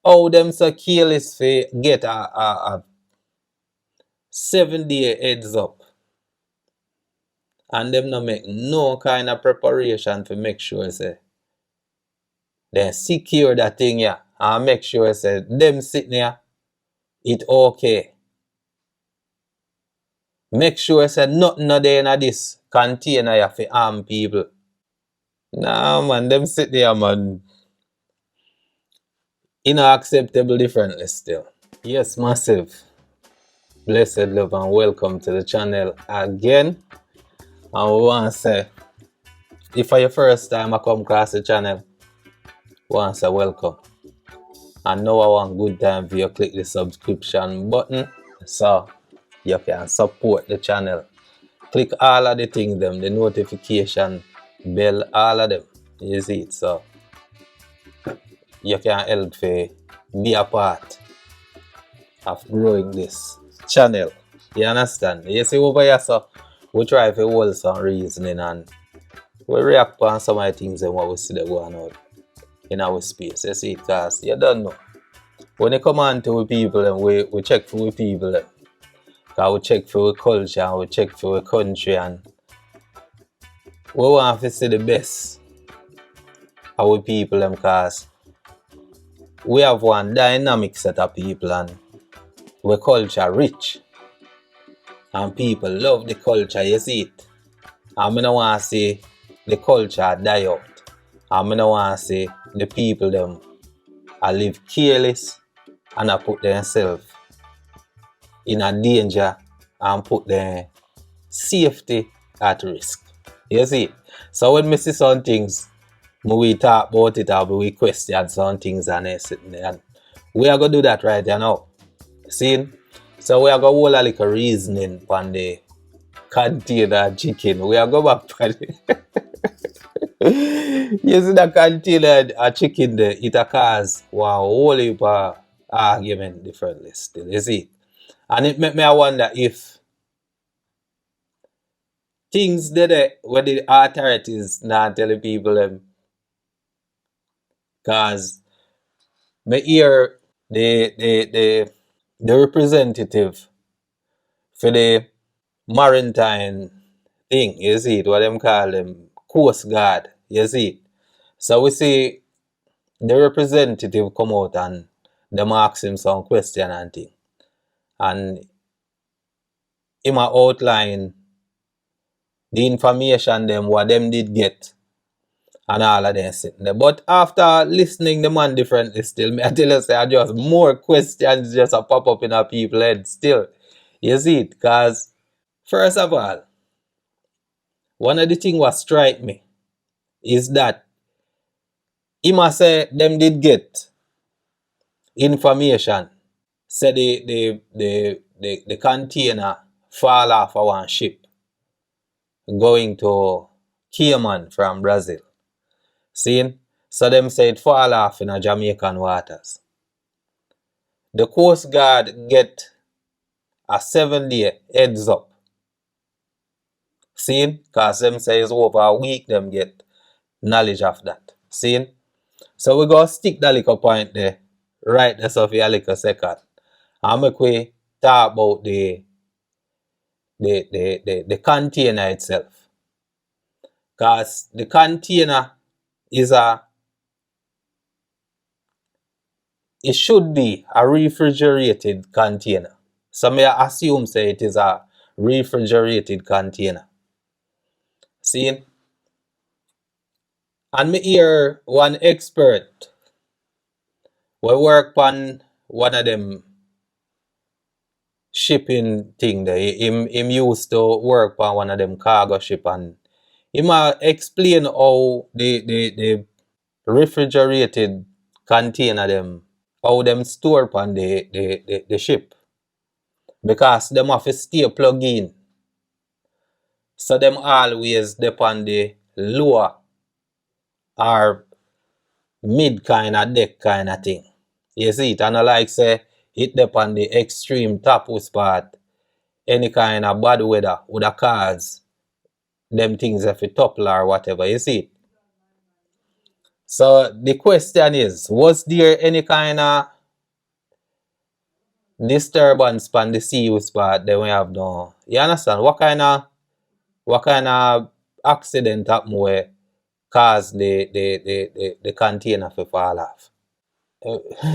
how them so careless for get a 7 day heads up and them not make no kind of preparation to make sure say they secure that thing yeah and make sure say them sitting there it okay. Make sure say nothing no there in this container here for harm people. Nah man, them sit there man. Unacceptable differently still. Yes, massive. Blessed love and welcome to the channel again. And we want to say, if for your first time I come across the channel, we want to say welcome. And now I want good time for you click the subscription button so you can support the channel. Click all of the things them, the notification bell, all of them. You see it, so you can help to be a part of growing this channel. You understand? You see over here, so we try to hold some reasoning and we react on some of the things and what we see that going on in our space. You see, because you don't know. When you come on to people and we check for people, because we check for culture and we check for country and we want to see the best of our people because we have one dynamic set of people and we culture rich. And people love the culture, you see it. And I don't want to see the culture die out. And I don't want to see the people them I live careless and I put themselves in a danger and put their safety at risk. You see? So when we see some things, we talk about it or we question some things and they sitting there. And we are going to do that right now. See? So we are going to hold a little reasoning on the container chicken. We are going back to it. You see the container chicken there, it cause wow, whole heap of argument differently still. You see? And it make me wonder if things that where the authorities not telling people them cause me hear the representative for the maritime thing, you see it, what them call them Coast Guard, you see it. So we see the representative come out and them ask him some question and thing. And him a outline the information them what them did get and all of them sitting there. But after listening the man differently still, me I tell you say I just more questions just a pop up in our people's head still. You see it? Because first of all, one of the things what strike me is that he must say them did get information. Say the container fall off of one ship going to Cayman from Brazil. See? So them say it fall off in a Jamaican waters. The Coast Guard get a 7 day heads up. See? Because them say it's over a week them get knowledge of that. See? So we go stick that little point there. Right there so for a little second. And make we talk about the container itself. Because the container is it should be a refrigerated container. So may I assume say it is a refrigerated container. See? And me hear one expert we work on one of them shipping thing there. Him used to work on one of them cargo ship and him explain how the refrigerated container them how them store on the ship. Because them have to stay plug in. So them always depend the lower or mid kind of deck kind of thing. You see it? And I like say it depend the extreme topmost part. Any kind of bad weather would have cause them things if it topple or whatever. You see it? So the question is, was there any kind of disturbance on the CU's part that we have now? You understand? What kind of accident happened where cause the container to fall off?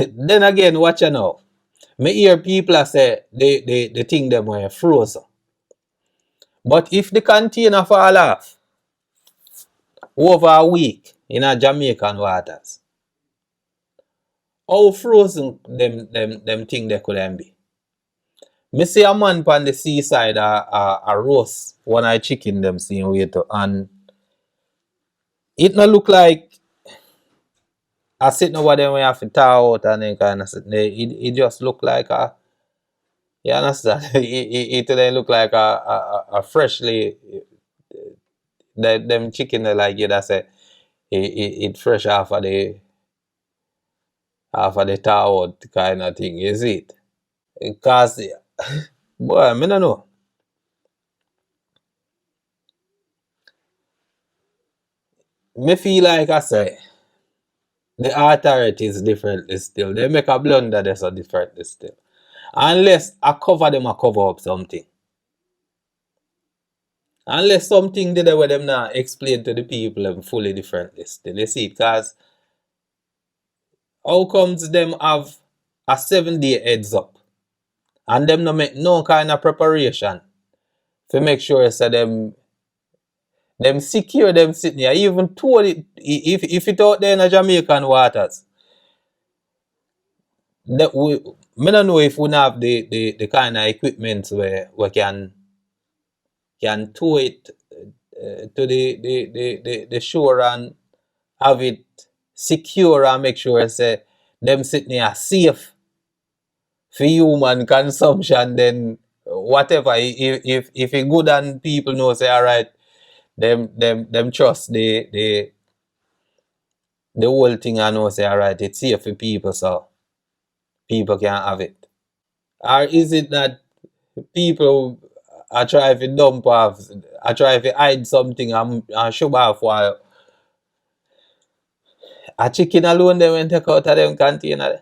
Then again, watch you know. Me hear people say the thing them were frozen. But if the container fall off over a week in a Jamaican waters, how frozen them thing they could be? Me see a man on the seaside a roast one eye chicken them same way too, and it not look like I sit over there when you have to thaw out and then kind of sit there. It just look like a, you understand? It then look like a freshly them chicken they like you that say it fresh off of the thaw out kind of thing, is it? Because boy, I don't know. Me feel like I say the authorities differently still. They make a blunder that's a differently still. Unless I cover them, I cover up something. Unless something did where them now explain to the people them fully differently still. You see, because how comes them have a 7 day heads up and them no make no kind of preparation to make sure so them secure them sitting here. Even told it if it out there in the Jamaican waters. That me don't know if we have the kind of equipment where we can tow it to the shore and have it secure and make sure say them sitting here safe for human consumption. Then whatever, if it good and people know say all right, them trust the whole thing and know say all right, it's safe for people, so people can have it. Or is it that people are trying to dump off, are trying to hide something and show off while a chicken alone they went take out of them container?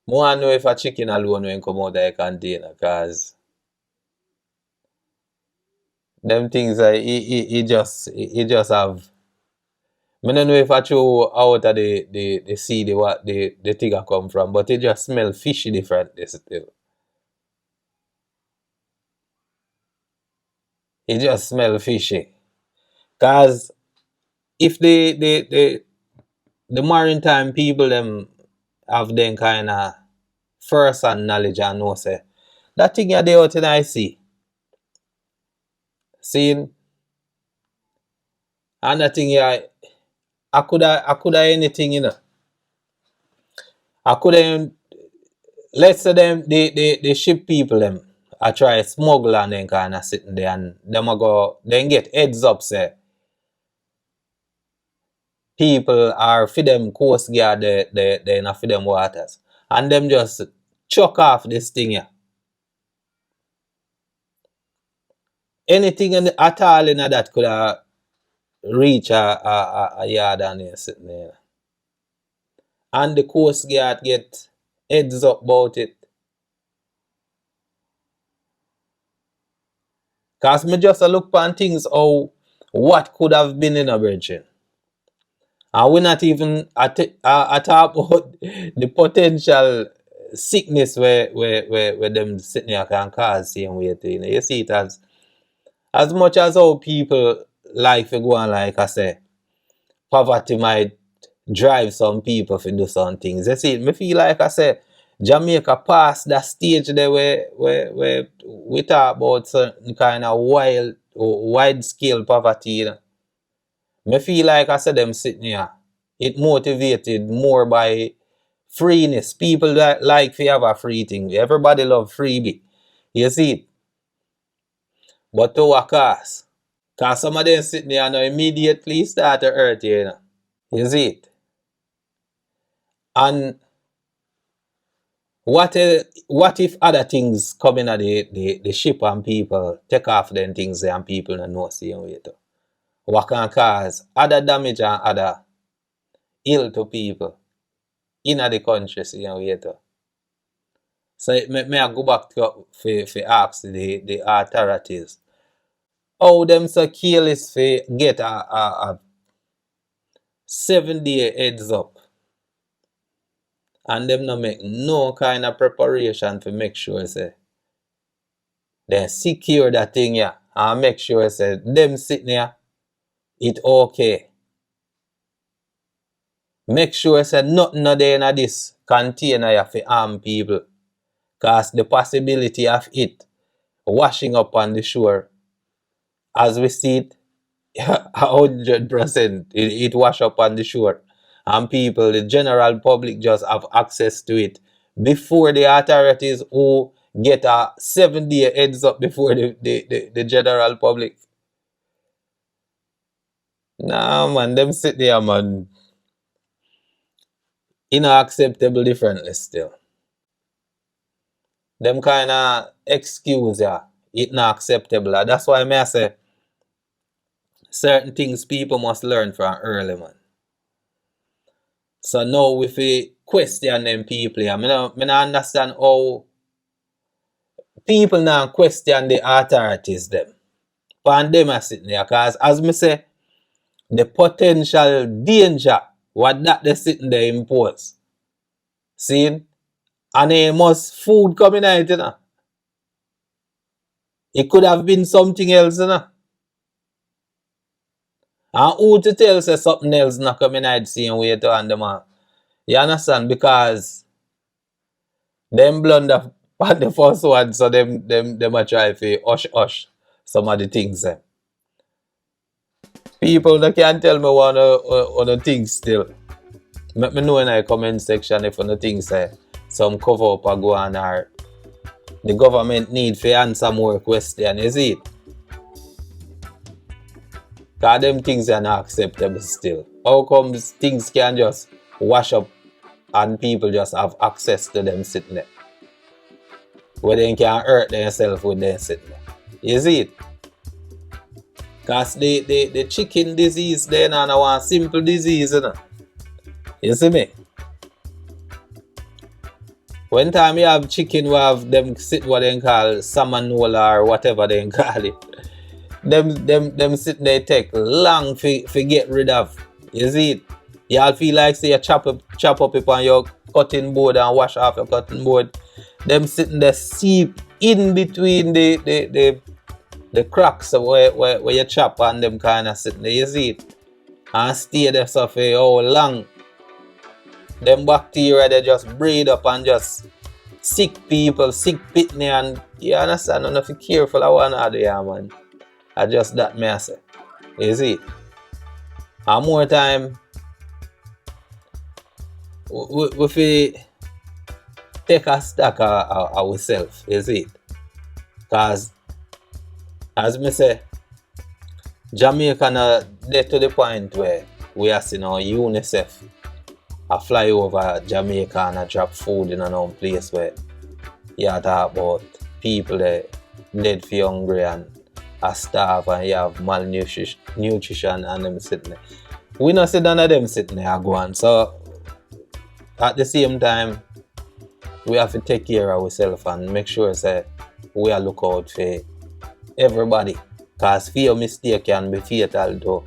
I want to know if a chicken alone when come out of the container, because them things it just have. I don't know if I throw out of the sea the thing come from, but it just smell fishy differently still. It just smell fishy. Cause if the maritime people them have them kind of first hand knowledge and know say that thing you there out in I see. Seeing and that thing yeah, I coulda anything, I coulda, let's say them the ship people them I try smuggle and then kind of sitting there and them a go then get heads up say people are for them coast guard they not for them waters and them just chuck off this thing here. Anything at all in that could have reach a yard and there sitting there. And the coast guard get heads up about it. Cause me just a look upon things how what could have been in a virgin. And we're not even at talk about the potential sickness where them sitting here can cause same way too. You see it as much as how people like to go on, like I say, poverty might drive some people to do some things. You see, me feel like I say Jamaica past that stage there where we talk about certain kind of wide scale poverty. Me feel like I said them sitting here. It motivated more by freeness. People that like to have a free thing. Everybody love freebie. You see it? But to what cost? Cause some of them sitting there and immediately start to hurt you. You see it? And what if other things come in at the ship and people take off them things and people don't know same way too? what can cause other damage and other ill to people in the country, see how we do. So may I go back to for ask the authorities how them so careless for get a 7-day heads up and them not make no kind of preparation to make sure say they secure that thing yeah and make sure say them sitting here it okay. Make sure say nothing no there in this container here for harm people. Cause the possibility of it washing up on the shore as we see it 100% it wash up on the shore and people, the general public just have access to it before the authorities who get a 7-day heads up before the general public. Nah man, them sit there man unacceptable differently still. Them kind of excuse yeah, it not acceptable. And that's why I say certain things people must learn from early man. So now if we question them people, I don't understand how people now question the authorities them. And them are sitting there. Because as me say, the potential danger what that they sitting there impose. See? And there must food coming out, you know. It could have been something else, you know. And who to tell say something else not coming out the same way to and them. You understand? Because them blunder on the first one, so them a try to hush some of the things. People that can tell me one of the things still. Let me know in the comment section if one things say some cover up or go on or the government need to answer more questions, is it? Because them things are not acceptable still. How comes things can just wash up and people just have access to them sitting there? Where they can hurt themselves when they're sitting there. You see it? Because the chicken disease there now one simple disease, you know. You see me? When time you have chicken we have them sit what they call salmonella or whatever they call it. Them sitting there take long to get rid of. You see it? Y'all feel like say you chop up upon your cutting board and wash off your cutting board. Them sitting there seep in between the cracks where you chop and them kind of sitting there. You see it? And stay there so for how long. Them bacteria they just breed up and just sick people, sick pitney and you understand, you have to be careful of one other yeah, man. I just that me I say. You see? And more time we take a stock of ourselves, you see? Because as me say, Jamaica now get to the point where we are seeing our UNICEF a fly over Jamaica and a drop food in a place where you talk about people that dead for hungry and a starve and you have malnutrition and them sitting there. We not see none of them sitting there go on. So at the same time we have to take care of ourselves and make sure say we are look out for everybody. Because fear mistake can be fatal to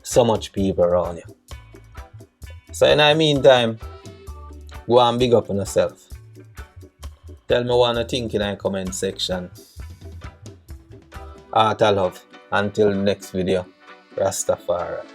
so much people around you. So in the meantime, go and big up on yourself. Tell me what you think in the comment section. Heart of love. Until next video, Rastafari.